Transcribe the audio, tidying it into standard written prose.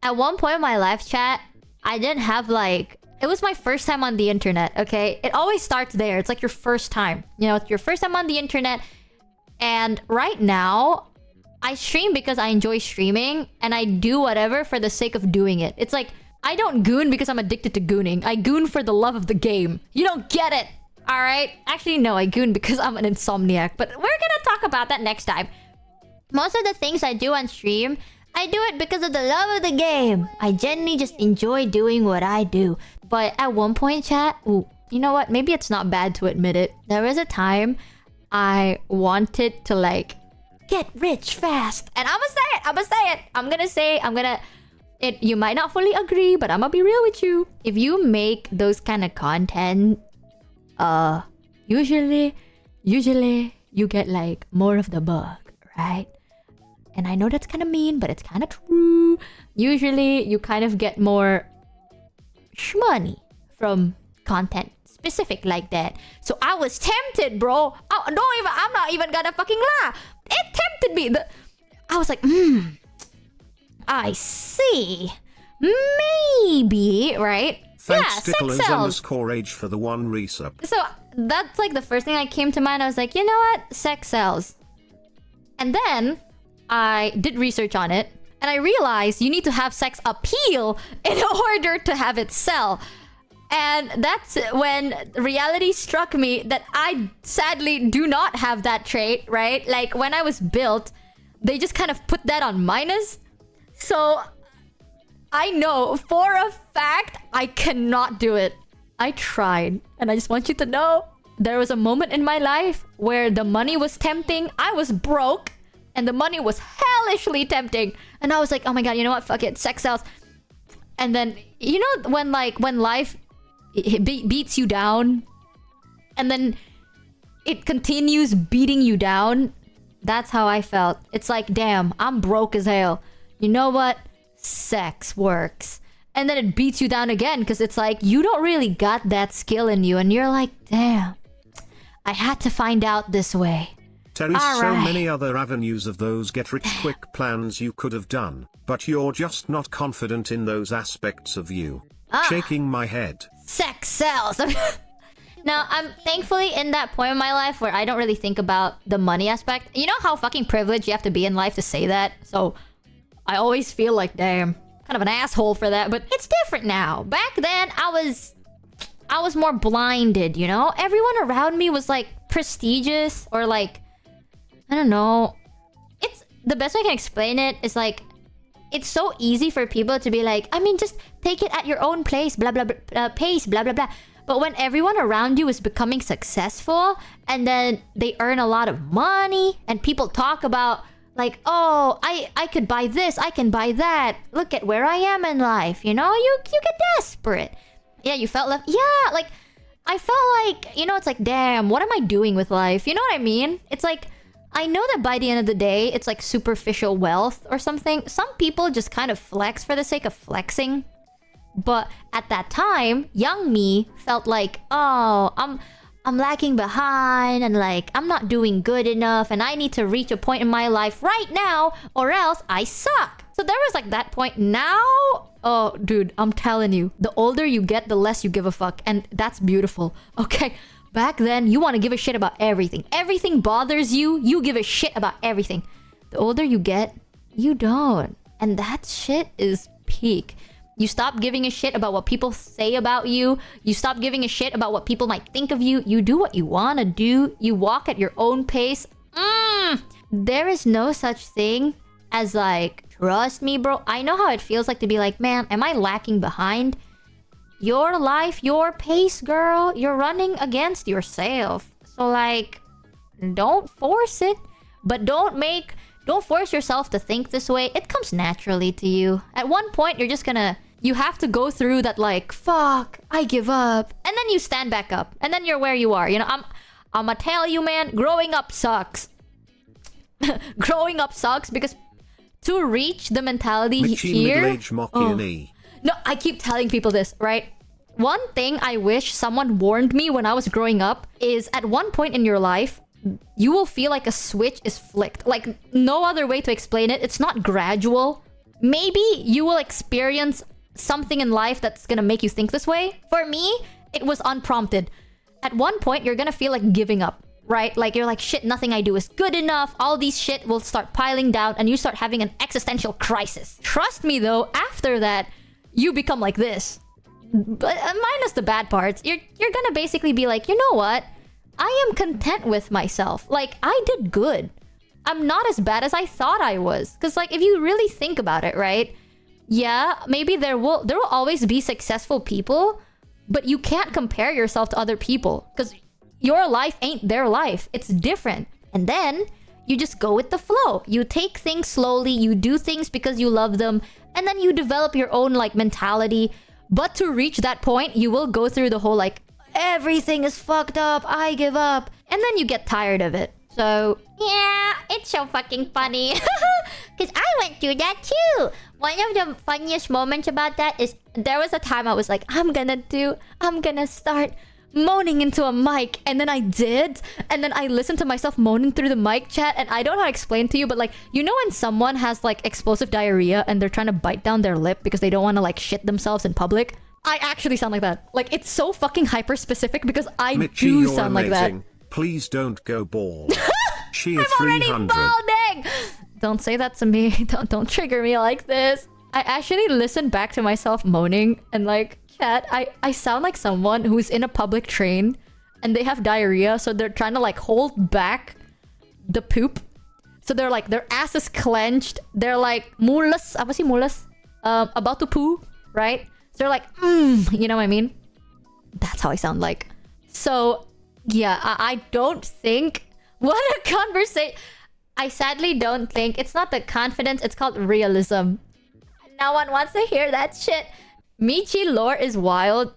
At one point in my live chat, I didn't have like... It was my first time on the internet, okay? It always starts there. It's like your first time. You know, it's your first time on the internet. And right now, I stream because I enjoy streaming. And I do whatever for the sake of doing it. It's like, I don't goon because I'm addicted to gooning. I goon for the love of the game. You don't get it, alright? Actually, no, I goon because I'm an insomniac. But we're gonna talk about that next time. Most of the things I do on stream... I do it because of the love of the game. I genuinely just enjoy doing what I do. But at one point, chat... Ooh, you know what? Maybe it's not bad to admit it. There was a time I wanted to, like, get rich fast. And I'ma say it. You might not fully agree, but I'ma be real with you. If you make those kind of content, usually you get, like, more of the bug, right? And I know that's kind of mean, but it's kind of true. Usually, you kind of get more shmoney from content specific like that. So I was tempted, bro. I'm not even gonna fucking lie. It tempted me. I was like, I see. Maybe, right? Thanks, yeah, sex sells. _age for the 1 resub. So that's like the first thing that came to mind. I was like, you know what? Sex sells. And then... I did research on it, and I realized you need to have sex appeal in order to have it sell. And that's when reality struck me that I sadly do not have that trait, right? Like, when I was built, they just kind of put that on minus. So, I know for a fact I cannot do it. I tried, and I just want you to know, there was a moment in my life where the money was tempting, I was broke, and the money was hellishly tempting. And I was like, oh my god, you know what? Fuck it. Sex sells. And then, you know when life beats you down? And then it continues beating you down? That's how I felt. It's like, damn, I'm broke as hell. You know what? Sex works. And then it beats you down again because it's like, you don't really got that skill in you. And you're like, damn, I had to find out this way. There is so many other avenues of those get-rich-quick plans you could have done, but you're just not confident in those aspects of you. Shaking my head. Sex sells. Now, I'm thankfully in that point in my life where I don't really think about the money aspect. You know how fucking privileged you have to be in life to say that? So, I always feel like, damn, kind of an asshole for that, but it's different now. Back then, I was more blinded, you know? Everyone around me was, like, prestigious or, like, I don't know. It's the best way I can explain it is like, it's so easy for people to be like, I mean, just take it at your own pace, blah blah blah, pace, blah blah blah. But when everyone around you is becoming successful, and then they earn a lot of money, and people talk about like, oh, I could buy this, I can buy that. Look at where I am in life, you know? You get desperate. Yeah, you felt left. Yeah, like I felt like, you know, it's like, damn, what am I doing with life? You know what I mean? It's like, I know that by the end of the day, it's like superficial wealth or something. Some people just kind of flex for the sake of flexing. But at that time, young me felt like, oh, I'm lagging behind and like, I'm not doing good enough and I need to reach a point in my life right now or else I suck. So there was like that point. Now, oh, dude, I'm telling you, the older you get, the less you give a fuck. And that's beautiful. Okay. Back then, you want to give a shit about everything. Everything bothers you, you give a shit about everything. The older you get, you don't. And that shit is peak. You stop giving a shit about what people say about you. You stop giving a shit about what people might think of you. You do what you want to do. You walk at your own pace. There is no such thing as like, trust me, bro. I know how it feels like to be like, man, am I lacking behind? Your life, your pace, girl. You're running against yourself. So, like, don't force it. But don't force yourself to think this way. It comes naturally to you. At one point, you're just gonna... You have to go through that, like, fuck, I give up. And then you stand back up. And then you're where you are. You know, I'm gonna tell you, man, growing up sucks. Growing up sucks because to reach the mentality Michi here... No, I keep telling people this, right? One thing I wish someone warned me when I was growing up is at one point in your life, you will feel like a switch is flicked. Like, no other way to explain it. It's not gradual. maybe you will experience something in life that's gonna make you think this way. For me, it was unprompted. At one point, you're gonna feel like giving up, right? Like you're like, shit, nothing I do is good enough. All these shit will start piling down and you start having an existential crisis. Trust me though, after that, you become like this. But minus the bad parts, you're gonna basically be like, you know what? I am content with myself. Like, I did good. I'm not as bad as I thought I was. Because like, if you really think about it, right? Yeah, maybe there will always be successful people, but you can't compare yourself to other people because your life ain't their life. It's different. And then you just go with the flow. You take things slowly, you do things because you love them, and then you develop your own like mentality. But to reach that point, you will go through the whole like, everything is fucked up, I give up. And then you get tired of it. So, yeah, it's so fucking funny. Because I went through that too. One of the funniest moments about that is there was a time I was like, I'm gonna start moaning into a mic. And then I did. And then I listened to myself moaning through the mic chat. And I don't know how to explain to you, but like, you know when someone has like explosive diarrhea and they're trying to bite down their lip because they don't want to like shit themselves in public? I actually sound like that. Like, it's so fucking hyper specific because I Michi, do sound like that. Please don't go bald. She is I'm already 300. balding! Don't say that to me. Don't trigger me like this. I actually listened back to myself moaning and like, chat, I sound like someone who's in a public train and they have diarrhea, so they're trying to like hold back the poop. So they're like, their ass is clenched. They're like, mulas, apa sih mulas? About to poo, right? So they're like, you know what I mean? That's how I sound like. So, yeah, I don't think... What a conversation! I sadly don't think... It's not the confidence, it's called realism. No one wants to hear that shit. Michi lore is wild.